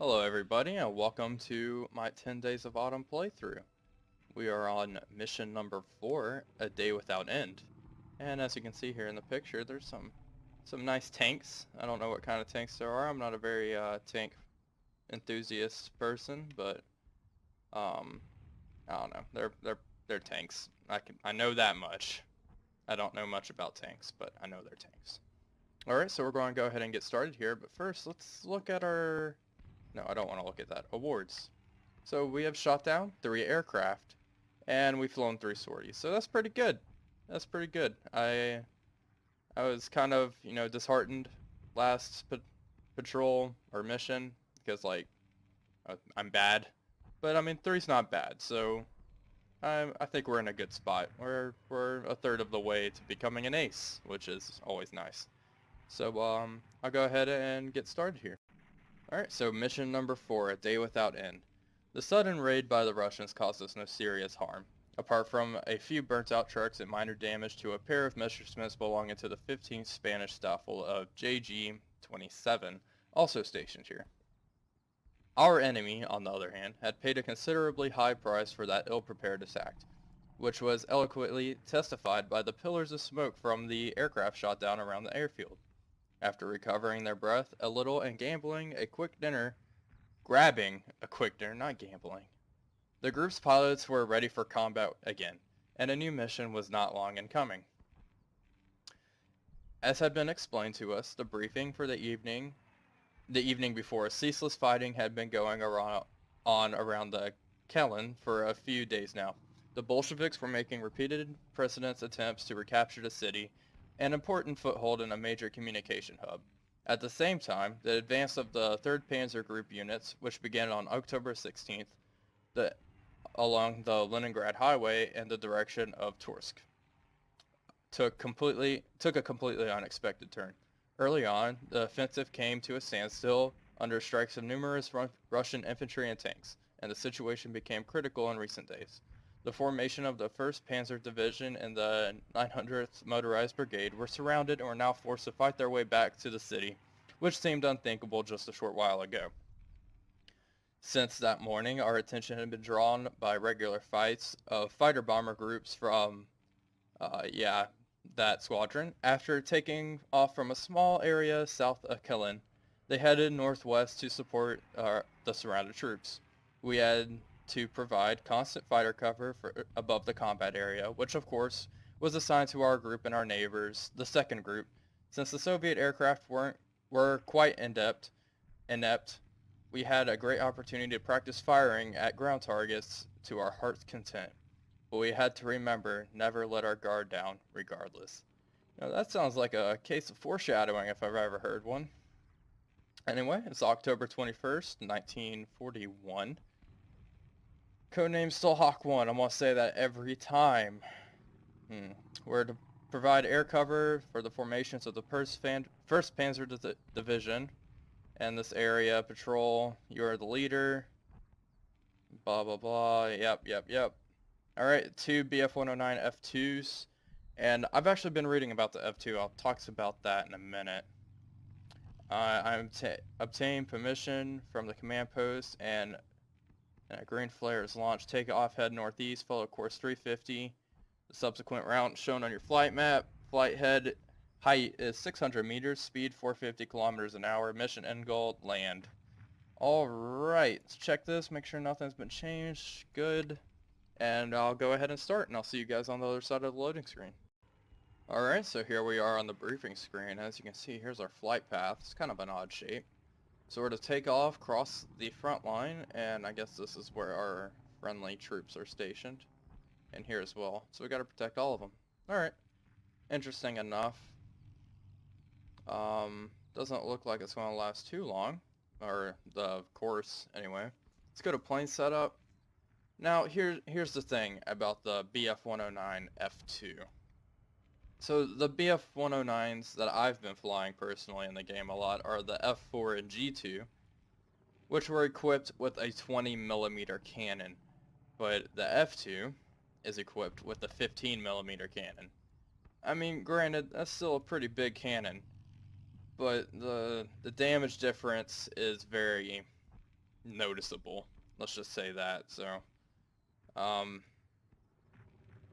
Hello everybody and welcome to my 10 Days of Autumn playthrough. We are on mission number 4, A Day Without End. And as you can see here in the picture, there's some nice tanks. I don't know what kind of tanks there are. I'm not a very tank enthusiast person, but I don't know. They're tanks. I know that much. I don't know much about tanks, but I know they're tanks. Alright, so we're going to go ahead and get started here, but first let's look at our... No, I don't want to look at that. Awards. So we have shot down 3 aircraft, and we've flown 3 sorties. So that's pretty good. That's pretty good. I was kind of, disheartened last patrol or mission because, like, I'm bad. But, I mean, 3's not bad, so I think we're in a good spot. We're a third of the way to becoming an ace, which is always nice. So, I'll go ahead and get started here. Alright, so mission number 4, A Day Without End. The sudden raid by the Russians caused us no serious harm, apart from a few burnt-out trucks and minor damage to a pair of Messerschmitts belonging to the 15th Spanish Staffel of JG-27, also stationed here. Our enemy, on the other hand, had paid a considerably high price for that ill-prepared attack, which was eloquently testified by the pillars of smoke from the aircraft shot down around the airfield. After recovering their breath a little and grabbing a quick dinner, not gambling, the group's pilots were ready for combat again, and a new mission was not long in coming. As had been explained to us, the briefing for the evening before, ceaseless fighting had been going on around the Kellen for a few days now. The Bolsheviks were making repeated precedent attempts to recapture the city, an important foothold in a major communication hub. At the same time, the advance of the 3rd Panzer Group units, which began on October 16th along the Leningrad Highway in the direction of Torsk, took a completely unexpected turn. Early on, the offensive came to a standstill under strikes of numerous Russian infantry and tanks, and the situation became critical in recent days. The formation of the 1st Panzer Division and the 900th Motorized Brigade were surrounded and were now forced to fight their way back to the city, which seemed unthinkable just a short while ago. Since that morning, our attention had been drawn by regular fights of fighter-bomber groups from, that squadron. After taking off from a small area south of Kellen, they headed northwest to support the surrounded troops. We had to provide constant fighter cover above the combat area, which of course was assigned to our group and our neighbors, the 2nd group. Since the Soviet aircraft were quite inept, we had a great opportunity to practice firing at ground targets to our heart's content. But we had to remember, never let our guard down, regardless. Now that sounds like a case of foreshadowing if I've ever heard one. Anyway, it's October 21st, 1941. Codename still Hawk 1. I'm going to say that every time. We're to provide air cover for the formations of the 1st Panzer Division and this area patrol. You are the leader. Blah, blah, blah. Yep. Alright, 2 BF-109 F2s. And I've actually been reading about the F2. I'll talk about that in a minute. I obtained permission from the command post and a green flare is launched. Takeoff, head northeast, follow course 350. The subsequent route shown on your flight map. Flight head height is 600 meters, speed 450 kilometers an hour. Mission end goal, land. Alright, let's check this, make sure nothing's been changed. Good. And I'll go ahead and start, and I'll see you guys on the other side of the loading screen. Alright, so here we are on the briefing screen. As you can see, here's our flight path. It's kind of an odd shape. So we're to take off, cross the front line, and I guess this is where our friendly troops are stationed. And here as well. So we gotta protect all of them. Alright. Interesting enough. Doesn't look like it's gonna last too long. Or the course, anyway. Let's go to plane setup. Now, here's the thing about the BF-109 F2. So the BF-109s that I've been flying personally in the game a lot are the F4 and G2, which were equipped with a 20mm cannon, but the F2 is equipped with a 15mm cannon. I mean, granted, that's still a pretty big cannon, but the damage difference is very noticeable. Let's just say that. So,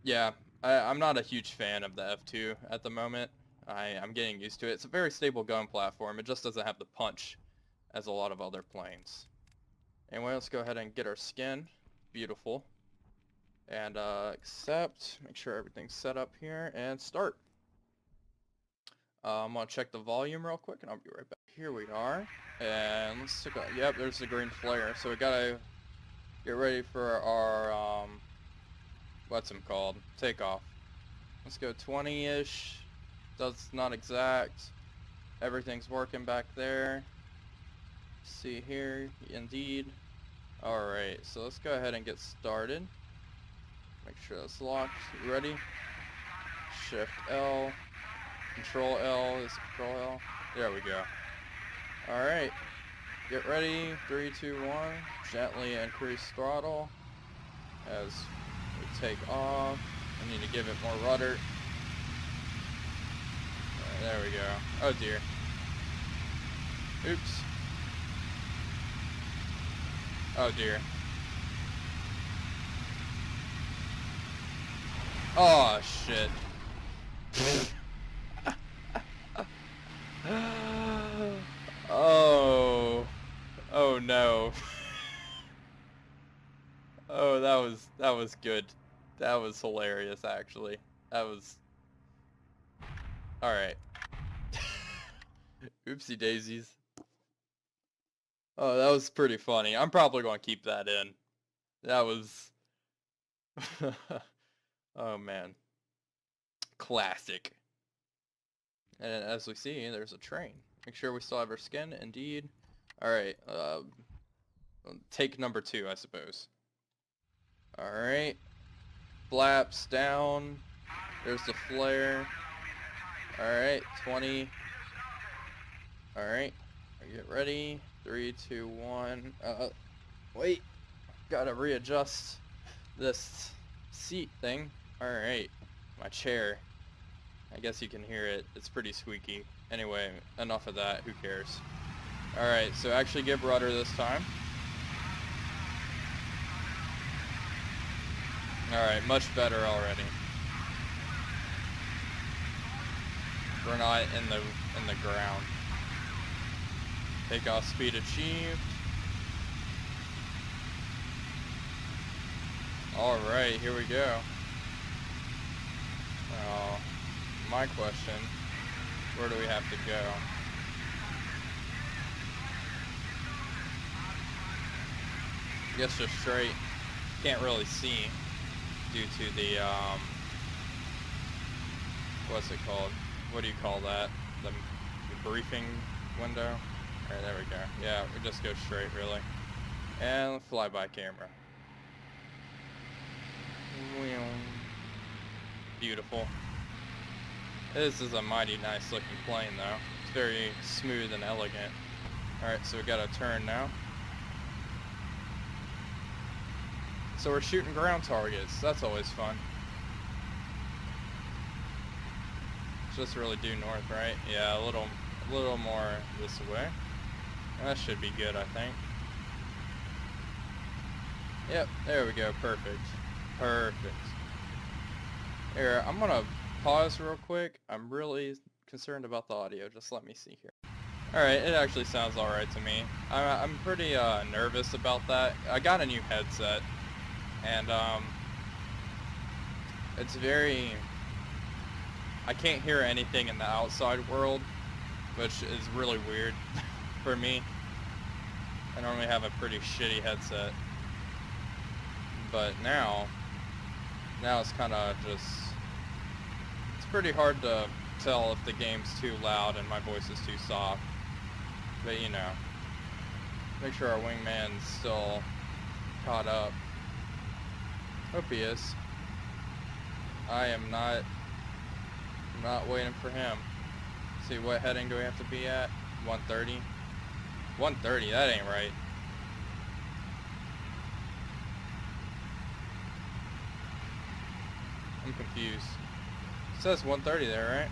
yeah, I'm not a huge fan of the F2 at the moment. I'm getting used to it. It's a very stable gun platform. It just doesn't have the punch as a lot of other planes. Anyway, let's go ahead and get our skin. Beautiful. And accept. Make sure everything's set up here and start. I'm going to check the volume real quick and I'll be right back. Here we are. And let's take a, yep, there's the green flare. So we got to get ready for our, what's it called? Takeoff. Let's go 20-ish. That's not exact. Everything's working back there. See here, indeed. Alright, so let's go ahead and get started. Make sure that's locked. You ready? Shift L. Control L is Control L. There we go. Alright. Get ready. 3, 2, 1. Gently increase throttle as we take off. I need to give it more rudder. There we go. Oh dear. Oops. Oh dear. Oh shit. Oh. Oh no. Oh, that was good. That was hilarious actually. That was alright. Oopsie daisies. Oh, that was pretty funny. I'm probably going to keep that in. That was... Oh, man. Classic. And as we see, there's a train. Make sure we still have our skin. Indeed. Alright. Take number 2, I suppose. Alright. Flaps down. There's the flare. Alright. 20. Alright. Get ready. 3, 2, 1. Wait. Gotta readjust this seat thing. Alright. My chair. I guess you can hear it. It's pretty squeaky. Anyway, enough of that. Who cares? Alright, so actually give rudder this time. Alright, much better already. We're not in the ground. Takeoff speed achieved. Alright, here we go. My question, where do we have to go? I guess just straight. Can't really see due to the, what's it called? What do you call that? The briefing window? Alright, there we go. Yeah, we just go straight, really. And fly-by camera. Beautiful. This is a mighty nice looking plane, though. It's very smooth and elegant. Alright, so we got a turn now. So we're shooting ground targets. That's always fun. Just really due north, right? Yeah, a little more this way. That should be good, I think. Yep, there we go. Perfect. Perfect. Here, I'm gonna pause real quick. I'm really concerned about the audio. Just let me see here. Alright, it actually sounds alright to me. I'm pretty nervous about that. I got a new headset. And, it's very... I can't hear anything in the outside world, which is really weird for me. I normally have a pretty shitty headset. But now it's kind of just... It's pretty hard to tell if the game's too loud and my voice is too soft. But, you know, make sure our wingman's still caught up. Hope he is. I am not waiting for him. See, what heading do we have to be at? 130? 130, that ain't right. I'm confused. It says 130 there, right?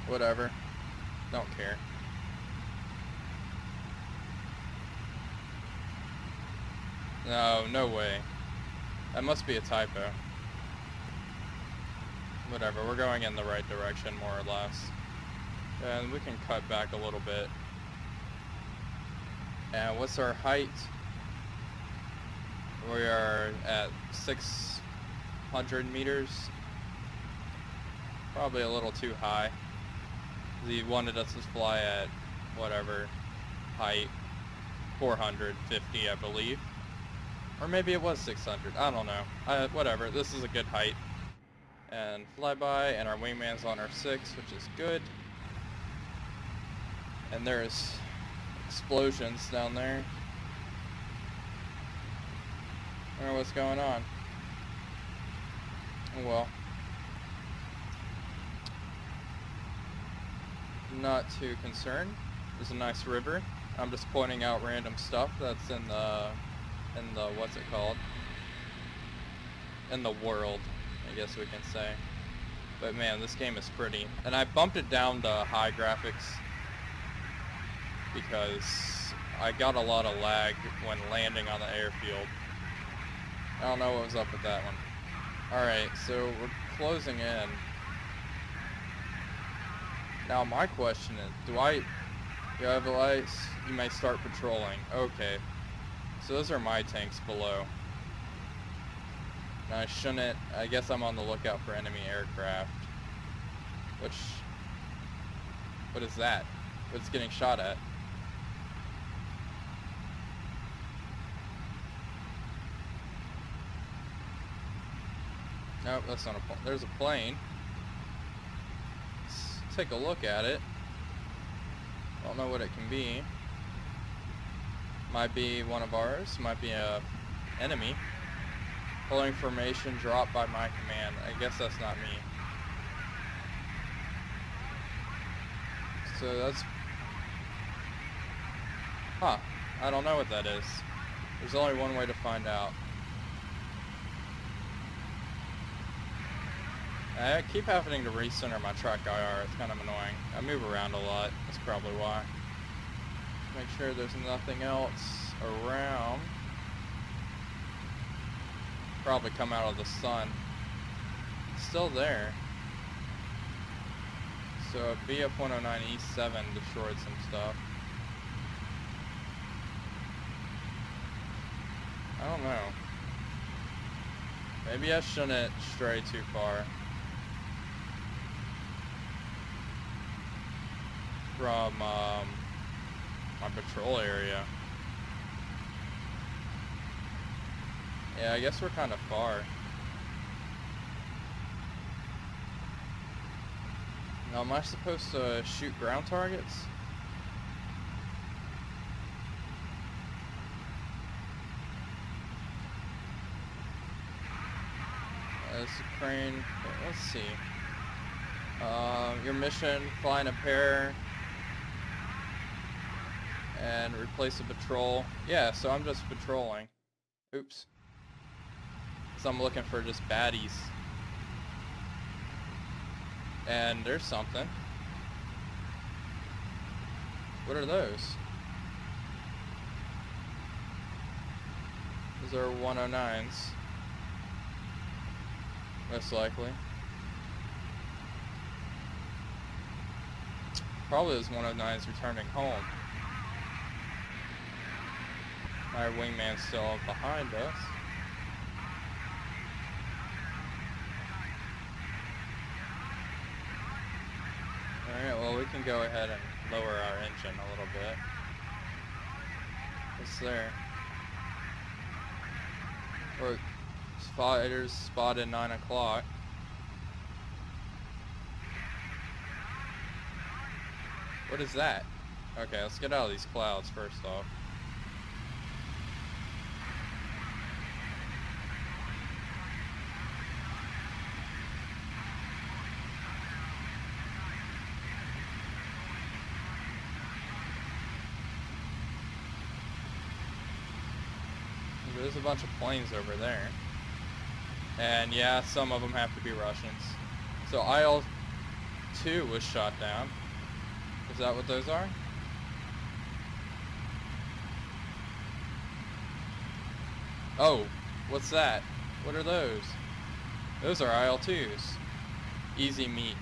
Whatever. Don't care. No, no way. That must be a typo. Whatever, we're going in the right direction, more or less. And we can cut back a little bit. And what's our height? We are at 600 meters. Probably a little too high. He wanted us to fly at whatever height. 450, I believe. Or maybe it was 600. I don't know. Whatever. This is a good height. And flyby, and our wingman's on our 6, which is good. And there's explosions down there. I don't know what's going on. Oh well. Not too concerned. There's a nice river. I'm just pointing out random stuff that's in the what's it called? In the world, I guess we can say. But man, this game is pretty. And I bumped it down to high graphics because I got a lot of lag when landing on the airfield. I don't know what was up with that one. Alright, so we're closing in. Now my question is, you have lights, you may start patrolling. Okay. So those are my tanks below. Now I guess I'm on the lookout for enemy aircraft. What is that? What's getting shot at? Nope, that's not a plane. There's a plane. Let's take a look at it. Don't know what it can be. Might be one of ours. Might be a enemy. Pulling formation dropped by my command. I guess that's not me. So that's... Huh. I don't know what that is. There's only one way to find out. I keep having to recenter my track IR. It's kind of annoying. I move around a lot. That's probably why. Make sure there's nothing else around. Probably come out of the sun. It's still there. So a BF-109E7 destroyed some stuff. I don't know. Maybe I shouldn't stray too far from my patrol area. Yeah, I guess we're kind of far. Now, am I supposed to shoot ground targets? There's a crane. Let's see. Your mission, fly in a pair and replace a patrol. Yeah, so I'm just patrolling. Oops. So I'm looking for just baddies. And there's something. What are those? Those are 109s. Most likely. Probably those 109s returning home. Our wingman's still behind us. Alright, well we can go ahead and lower our engine a little bit. What's there? Or fighters spotted 9 o'clock. What is that? Okay, let's get out of these clouds first off. There's a bunch of planes over there. And yeah, some of them have to be Russians. So IL-2 was shot down. Is that what those are? Oh, what's that? What are those? Those are IL-2s. Easy meat.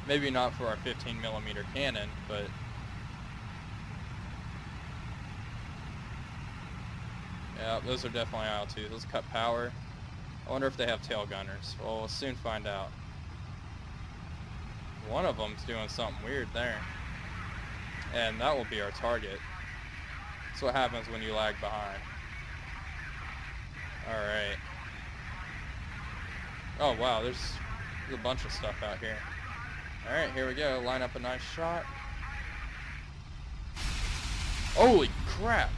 Maybe not for our 15mm cannon, but... yeah, those are definitely IL-2s. Those cut power. I wonder if they have tail gunners. Well, we'll soon find out. One of them's doing something weird there. And that will be our target. That's what happens when you lag behind. Alright. Oh wow, there's a bunch of stuff out here. Alright, here we go. Line up a nice shot. Holy crap!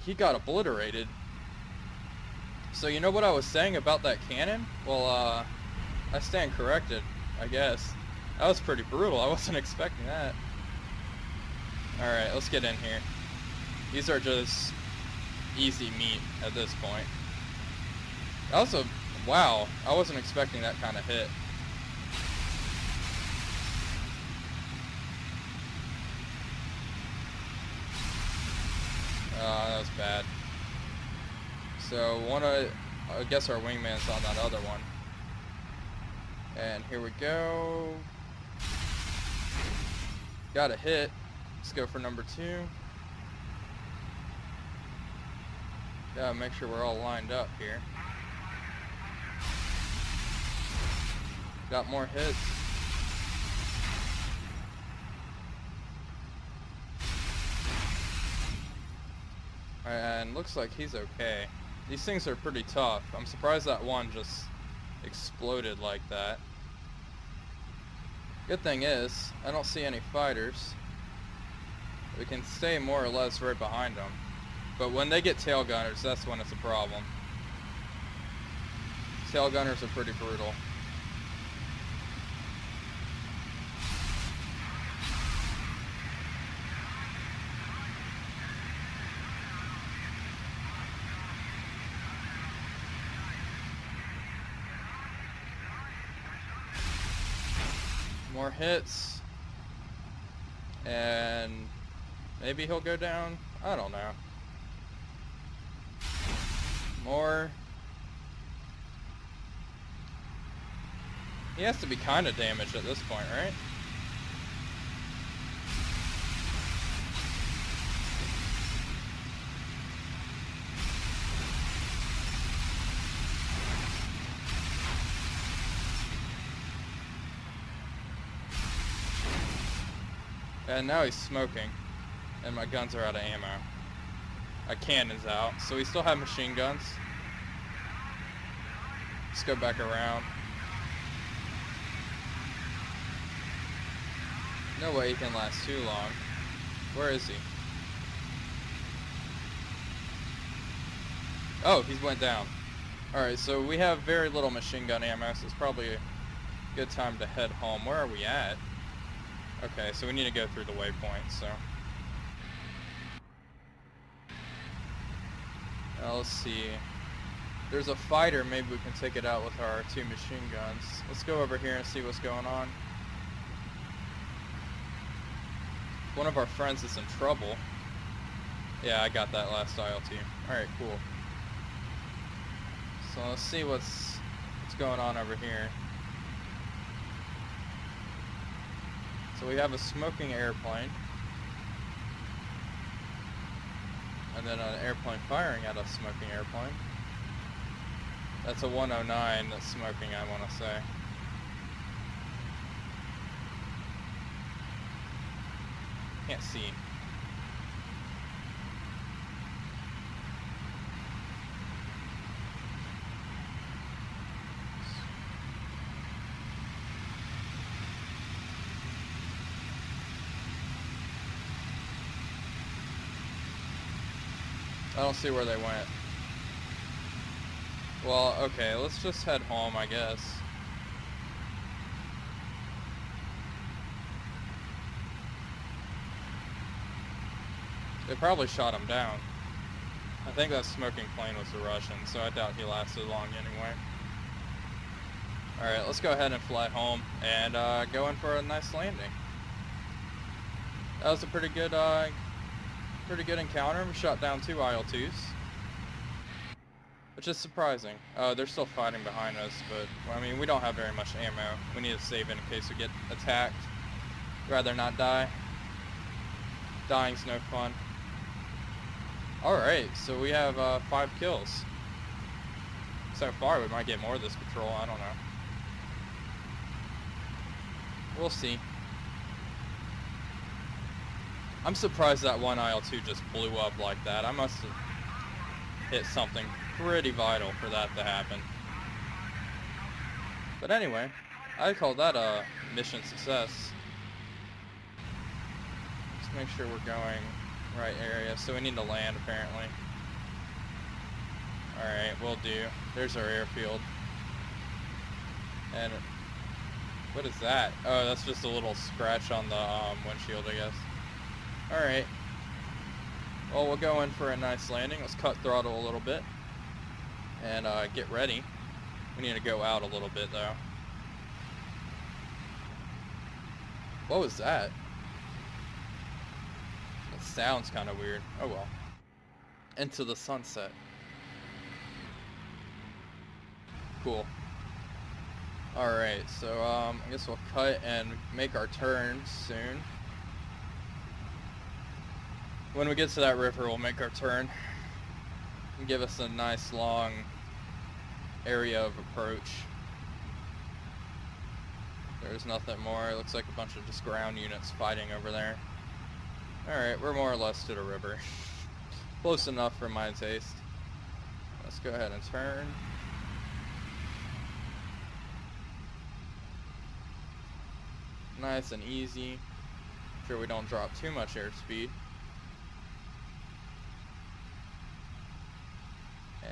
He got obliterated. So you know what I was saying about that cannon? Well, I stand corrected, I guess. That was pretty brutal. I wasn't expecting that. Alright, let's get in here. These are just easy meat at this point. That was a... wow, I wasn't expecting that kind of hit. That was bad. So, I guess our wingman's on that other one. And here we go. Got a hit. Let's go for number 2. Gotta make sure we're all lined up here. Got more hits. And looks like he's okay. These things are pretty tough. I'm surprised that one just exploded like that. Good thing is, I don't see any fighters. We can stay more or less right behind them. But when they get tail gunners, that's when it's a problem. Tail gunners are pretty brutal. More hits. And maybe he'll go down. I don't know. More. He has to be kind of damaged at this point, right? And now he's smoking, and my guns are out of ammo. My cannon's out, so we still have machine guns. Let's go back around. No way he can last too long. Where is he? Oh, he went down. Alright, so we have very little machine gun ammo, so it's probably a good time to head home. Where are we at? Okay, so we need to go through the waypoint, so... now let's see. There's a fighter, maybe we can take it out with our 2 machine guns. Let's go over here and see what's going on. One of our friends is in trouble. Yeah, I got that last ILT. Alright, cool. So let's see what's going on over here. So we have a smoking airplane. And then an airplane firing at a smoking airplane. That's a 109 that's smoking, I want to say. Can't see. I don't see where they went. Well, okay, let's just head home, I guess. They probably shot him down. I think that smoking plane was the Russian, so I doubt he lasted long anyway. Alright, let's go ahead and fly home and go in for a nice landing. That was a pretty good Pretty good encounter. We shot down 2 IL-2s. Which is surprising. They're still fighting behind us, but, I mean, we don't have very much ammo. We need to save it in case we get attacked. Rather not die. Dying's no fun. Alright, so we have 5 kills. So far, we might get more of this patrol. I don't know. We'll see. I'm surprised that one IL-2 just blew up like that. I must have hit something pretty vital for that to happen. But anyway, I call that a mission success. Let's make sure we're going right area. So we need to land, apparently. Alright, we'll do. There's our airfield. And what is that? Oh, that's just a little scratch on the windshield, I guess. Alright. Well, we'll go in for a nice landing. Let's cut throttle a little bit. And get ready. We need to go out a little bit, though. What was that? That sounds kind of weird. Oh well. Into the sunset. Cool. Alright, so I guess we'll cut and make our turn soon. When we get to that river, we'll make our turn. And give us a nice long area of approach. There's nothing more. It looks like a bunch of just ground units fighting over there. Alright, we're more or less to the river. Close enough for my taste. Let's go ahead and turn. Nice and easy. Sure we don't drop too much airspeed.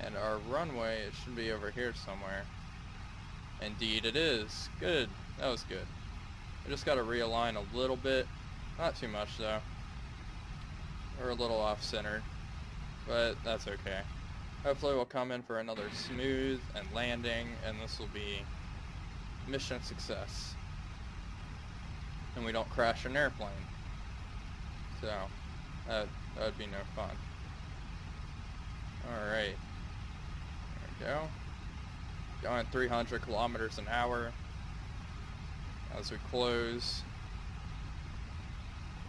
And our runway, it should be over here somewhere. Indeed it is. Good. That was good. I just got to realign a little bit. Not too much though. We're a little off-centered. But that's okay. Hopefully we'll come in for another smooth and landing, and this will be mission success. And we don't crash an airplane. So, that would be no fun. Alright. There we go. Going 300 kilometers an hour. As we close.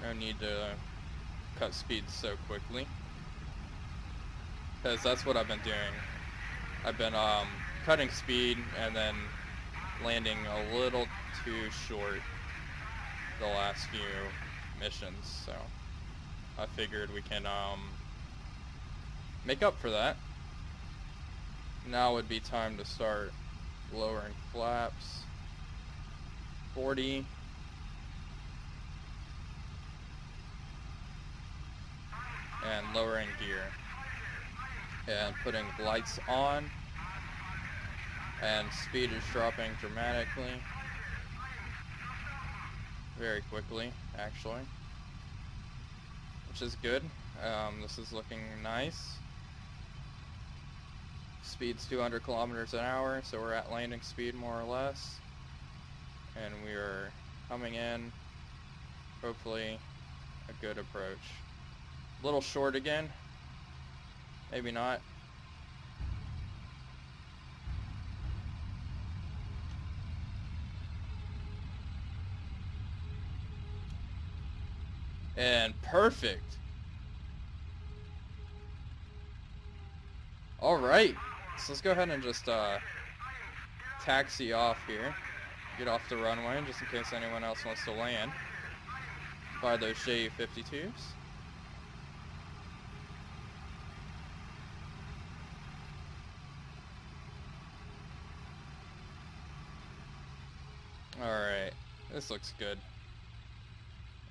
No need to cut speed so quickly. Because that's what I've been doing. I've been cutting speed and then landing a little too short the last few missions, so I figured we can make up for that. Now would be time to start lowering flaps. 40. And lowering gear. And putting lights on. And speed is dropping dramatically. Very quickly, actually. Which is good. This is looking nice. Speed's 200 kilometers an hour, so we're at landing speed more or less. And we are coming in, hopefully, a good approach. A little short again. Maybe not. And perfect. Alright, so let's go ahead and just taxi off here. Get off the runway just in case anyone else wants to land by those Ju-52s. Alright, this looks good.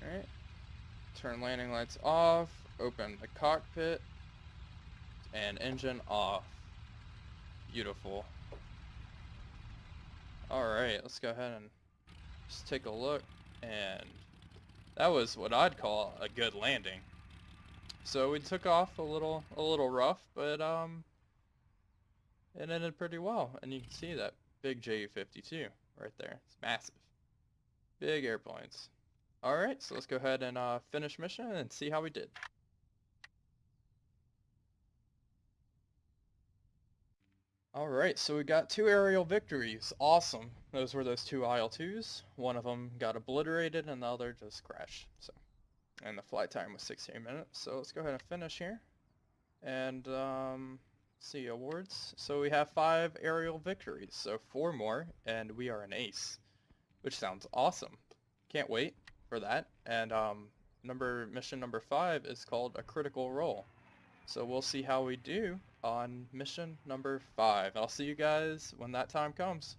Alright. Turn landing lights off, open the cockpit, and engine off. Beautiful. Alright, let's go ahead and just take a look, and that was what I'd call a good landing. So we took off a little rough, but it ended pretty well, and you can see that big Ju-52 right there. It's massive. Big airplanes. Alright, so let's go ahead and finish mission and see how we did. Alright, so we got 2 aerial victories. Awesome. Those were those 2 IL-2s. One of them got obliterated and the other just crashed. So, and the flight time was 16 minutes. So let's go ahead and finish here. And see, awards. So we have 5 aerial victories. So 4 more and we are an ace, which sounds awesome. Can't wait for that. And mission number 5 is called a critical role. So we'll see how we do on mission number 5. I'll see you guys when that time comes.